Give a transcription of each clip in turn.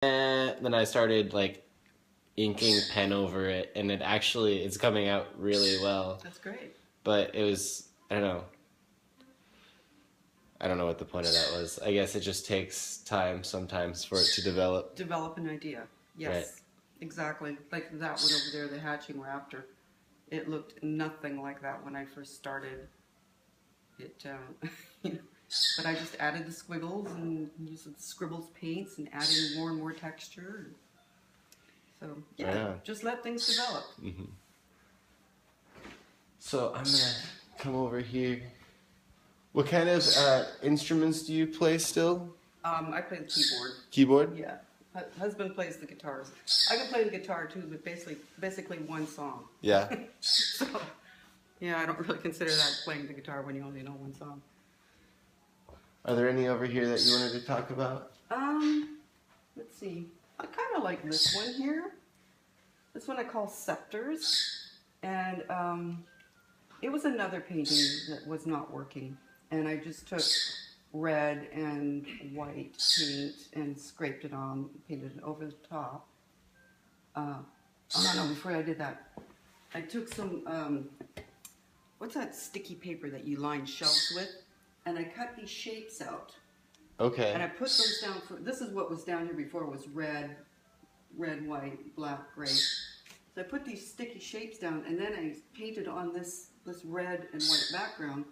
then I started like inking pen over it, and it's coming out really well. That's great. But it was, I don't know. I don't know what the point of that was. I guess it just takes time sometimes for it to develop. Develop an idea. Yes, right. Exactly. Like that one over there, the hatching raptor. It looked nothing like that when I first started. It, but I just added the squiggles and used the scribbles paints and adding more and more texture. So yeah, just let things develop. Mm-hmm. So I'm gonna come over here. What kind of instruments do you play still? I play the keyboard. Keyboard? Yeah. Husband plays the guitars. I can play the guitar too, but basically one song. Yeah. So, yeah, I don't really consider that playing the guitar when you only know one song. Are there any over here that you wanted to talk about? Let's see. I kind of like this one here. This one I call Scepters, and it was another painting that was not working, and I just took red and white paint and scraped it on, painted it over the top. Oh no, before I did that, I took some, what's that sticky paper that you line shelves with? And I cut these shapes out. Okay. And I put those down this is what was down here before, was red, white, black, gray. So I put these sticky shapes down, and then I painted on this red and white background,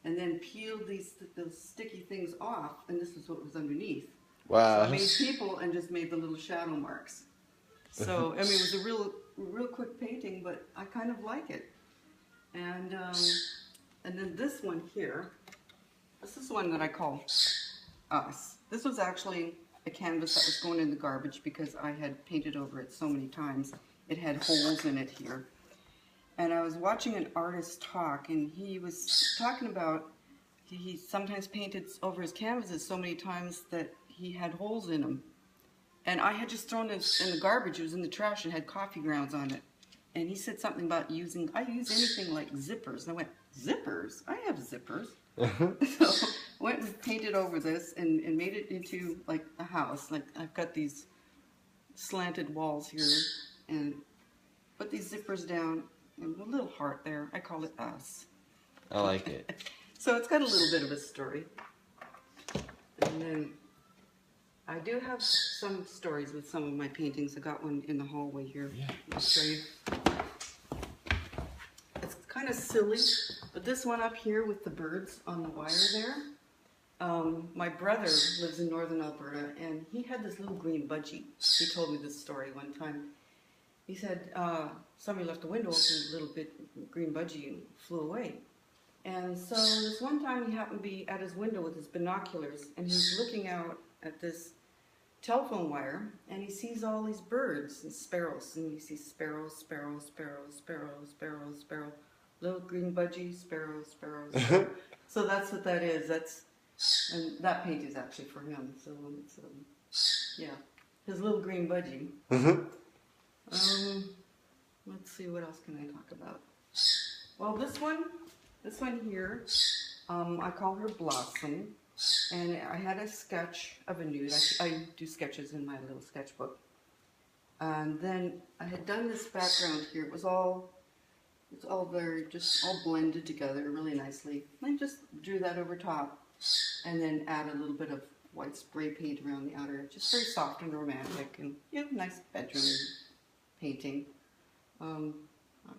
and then peeled those sticky things off, and this is what was underneath. Wow. So I made people and just made the little shadow marks. So, I mean, it was a real quick painting, but I kind of like it. And then this one here, this is one that I call Us. This was actually a canvas that was going in the garbage because I had painted over it so many times. It had holes in it here. And I was watching an artist talk, and he was talking about he sometimes painted over his canvases so many times that he had holes in them. And I had just thrown it in the garbage. It was in the trash and had coffee grounds on it. And he said something about I use anything like zippers. And I went, zippers? I have zippers. So I went and painted over this and made it into like a house. Like I've got these slanted walls here and put these zippers down and a little heart there. I call it Us. I like it. So it's got a little bit of a story. And then I do have some stories with some of my paintings. I got one in the hallway here. Yeah. I'll show you. It's kind of silly, but this one up here with the birds on the wire there, my brother lives in northern Alberta, and he had this little green budgie. He told me this story one time. He said somebody left the window open, a little bit green budgie, and flew away. And so this one time he happened to be at his window with his binoculars, and he's looking out at this telephone wire, and he sees all these birds and sparrows, and he sees sparrow, sparrow, sparrow, sparrow, sparrow, sparrow, little green budgie, sparrow, sparrow, sparrow. So that's what that is. And that paint is actually for him. So it's yeah, his little green budgie. Let's see, what else can I talk about? Well, this one here, I call her Blossom. And I had a sketch of a nude. I do sketches in my little sketchbook. And then I had done this background here. It's all very, just all blended together really nicely. And I just drew that over top. And then add a little bit of white spray paint around the outer. Just very soft and romantic. And, nice bedroom painting. Not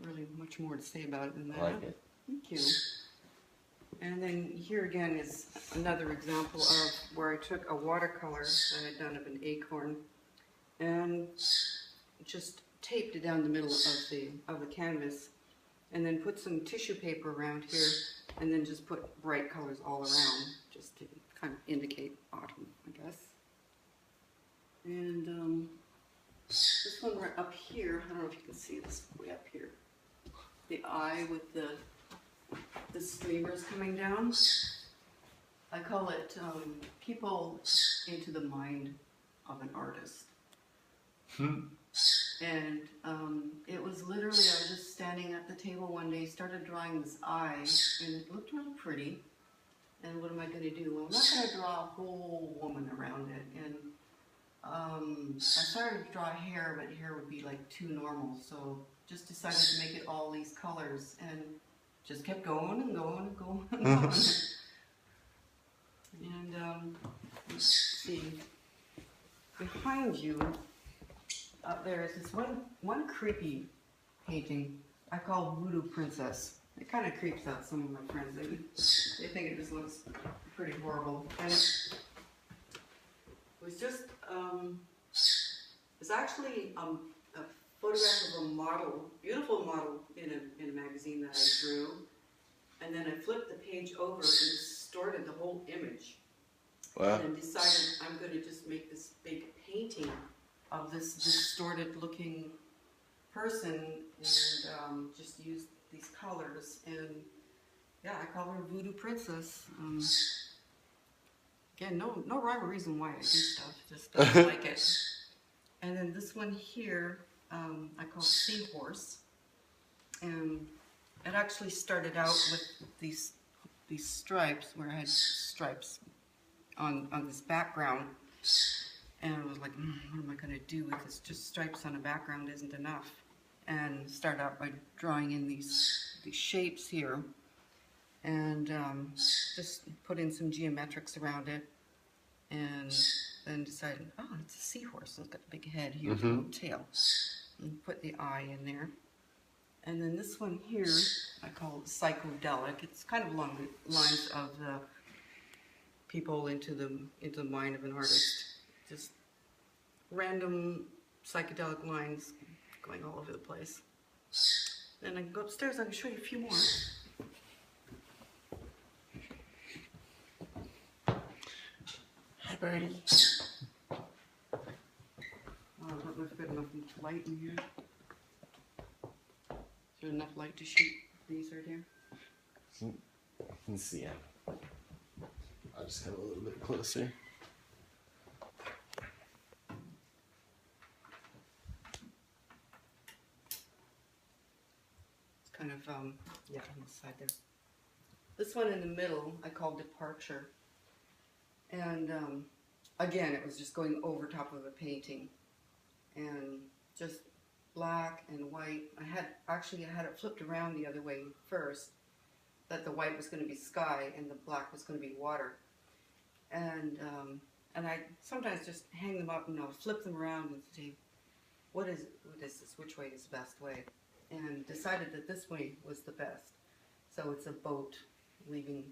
really much more to say about it than that. I like it. Thank you. And then here again is another example of where I took a watercolor that I had done of an acorn and just taped it down the middle of the canvas, and then put some tissue paper around here, and then just put bright colors all around, just to kind of indicate autumn, I guess. And this one right up here, I don't know if you can see this way up here, the eye with the streamers coming down. I call it people into the mind of an artist. And it was literally, I was just standing at the table one day, started drawing this eye, and it looked really pretty. And what am I going to do? Well, I'm not going to draw a whole woman around it. And I started to draw hair, but hair would be like too normal, so just decided to make it all these colors, and just kept going and going and going and going. And let's see, behind you, up there is this one creepy painting I call Voodoo Princess. It kind of creeps out some of my friends. They think it just looks pretty horrible. And it was just, it's actually a photograph of a model, beautiful model in a magazine that I drew. And then I flipped the page over and distorted the whole image. Wow. And then decided I'm going to just make this big painting of this distorted looking person and just use these colors. And yeah, I call her Voodoo Princess. Again, no rhyme or reason why I do stuff, just like it. And then this one here, I call Seahorse. And it actually started out with these stripes, where I had stripes on this background. And I was like, what am I going to do with this? Just stripes on a background isn't enough. And start out by drawing in these shapes here. And just put in some geometrics around it. And then decided, oh, it's a seahorse. It's got a big head, huge little tail. And put the eye in there. And then this one here, I call it psychedelic. It's kind of along the lines of the people into the mind of an artist. Just random psychedelic lines going all over the place. Then I can go upstairs, I can show you a few more. Hi, Birdie. Oh, I don't know if there's enough light in here. Is there enough light to shoot these right here? You can see it. I'll just come a little bit closer. Kind of, yeah, on the side there. This one in the middle, I call Departure. And again, it was just going over top of a painting. And just black and white. I had it flipped around the other way first, that the white was going to be sky and the black was going to be water. And I sometimes just hang them up and I'll flip them around and say, what is this? Which way is the best way? And decided that this way was the best. So it's a boat leaving,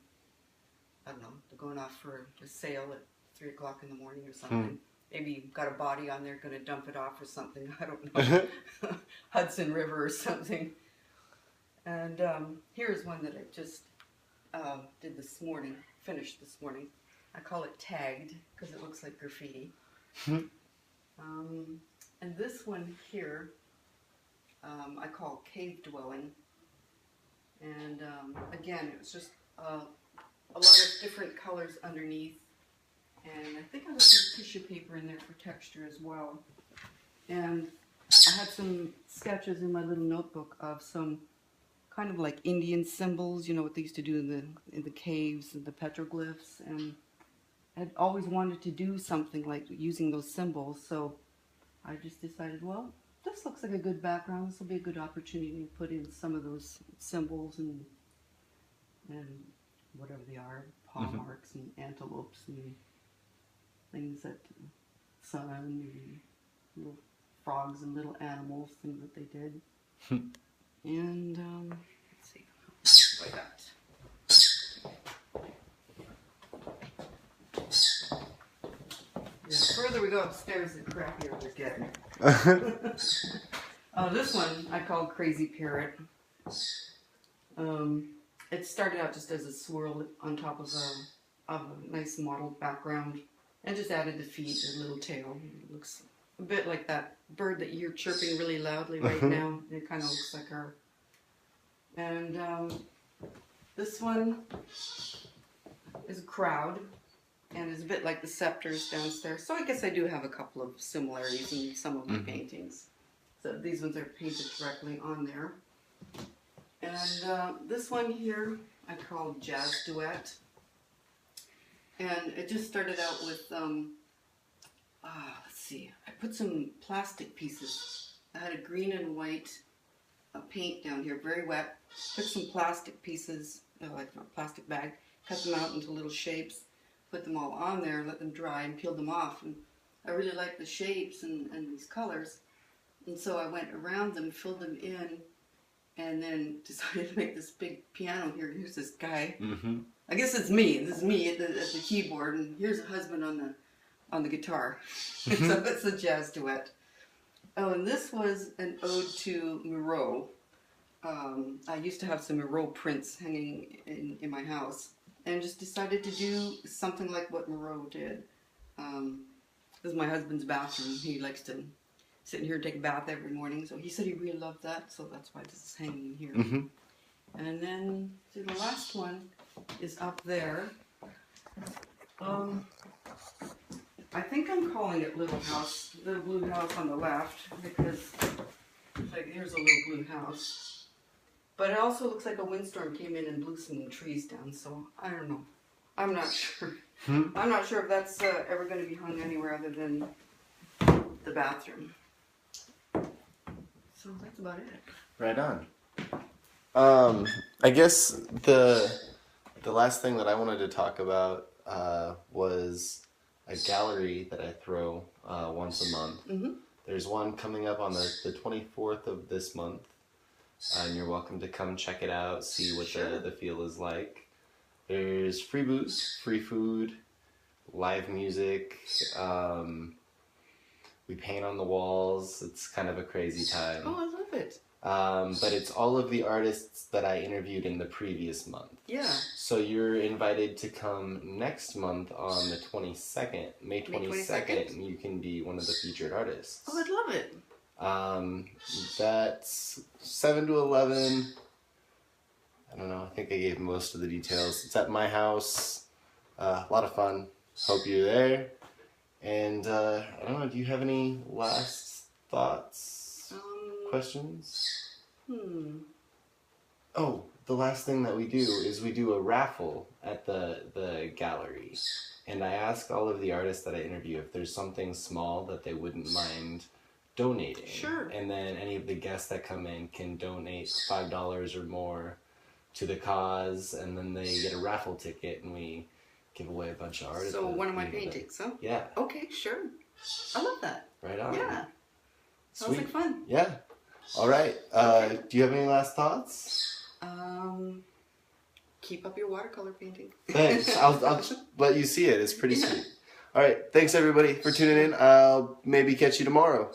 I don't know, going off for a sail at 3 o'clock in the morning or something. Maybe you've got a body on there going to dump it off or something. I don't know. Hudson River or something. And here's one that I just did this morning, finished this morning. I call it Tagged because it looks like graffiti. And this one here, I call Cave Dwelling. And again, it was just a lot of different colors underneath. And I think I left some tissue paper in there for texture as well. And I had some sketches in my little notebook of some kind of like Indian symbols, you know, what they used to do in the caves and the petroglyphs. And I'd always wanted to do something like using those symbols. So I just decided, well, this looks like a good background. This will be a good opportunity to put in some of those symbols and whatever they are, paw marks and antelopes and things that sun and little frogs and little animals, things that they did. And let's see what I got. The further we go upstairs, the crappier we're getting. This one I call Crazy Parrot. It started out just as a swirl on top of a nice model background, and just added the feet and little tail. It looks a bit like that bird that you're chirping really loudly right now. It kind of looks like her. And this one is a crowd, and is a bit like the scepters downstairs. So I guess I do have a couple of similarities in some of my paintings. So these ones are painted directly on there. And this one here I call Jazz Duet. And it just started out with, let's see, I put some plastic pieces. I had a green and white paint down here, very wet. Took some plastic pieces, like a plastic bag, cut them out into little shapes, put them all on there, let them dry, and peeled them off. And I really liked the shapes and these colors. And so I went around them, filled them in, and then decided to make this big piano here. Here's this guy. Mm-hmm. I guess it's me. This is me at the keyboard, and here's a husband on the guitar. So it's a jazz duet. Oh, and this was an ode to Moreau. I used to have some Moreau prints hanging in my house, and just decided to do something like what Moreau did. This is my husband's bathroom. He likes to sit in here and take a bath every morning, so he said he really loved that, so that's why this is hanging here. Mm-hmm. And then, see, the last one is up there. I think I'm calling it Little House, Little Blue House on the left, because like here's a little blue house. But it also looks like a windstorm came in and blew some trees down, so I don't know. I'm not sure. I'm not sure if that's ever going to be hung anywhere other than the bathroom. So that's about it. Right on. I guess the last thing that I wanted to talk about was a gallery that I throw once a month. Mm-hmm. There's one coming up on the 24th of this month, and you're welcome to come check it out, see what the feel is like. There's free booze, free food, live music. We paint on the walls. It's kind of a crazy time. Oh, I love it. But it's all of the artists that I interviewed in the previous month. Yeah. So you're invited to come next month on the 22nd, May 22nd. You can be one of the featured artists. Oh, I'd love it. That's 7 to 11. I don't know. I think I gave most of the details. It's at my house. A lot of fun. Hope you're there. And I don't know. Do you have any last thoughts? Questions? Oh, the last thing that we do is we do a raffle at the gallery. And I ask all of the artists that I interview if there's something small that they wouldn't mind donating. Sure. And then any of the guests that come in can donate $5 or more to the cause, and then they get a raffle ticket, and we give away a bunch of artists. So one of my paintings, huh? Yeah. Okay, sure. I love that. Right on. Yeah. Sounds Sweet. like fun. Yeah. All right. Okay. Do you have any last thoughts? Keep up your watercolor painting. Thanks. I'll let you see it. It's pretty sweet. All right. Thanks everybody for tuning in. I'll maybe catch you tomorrow.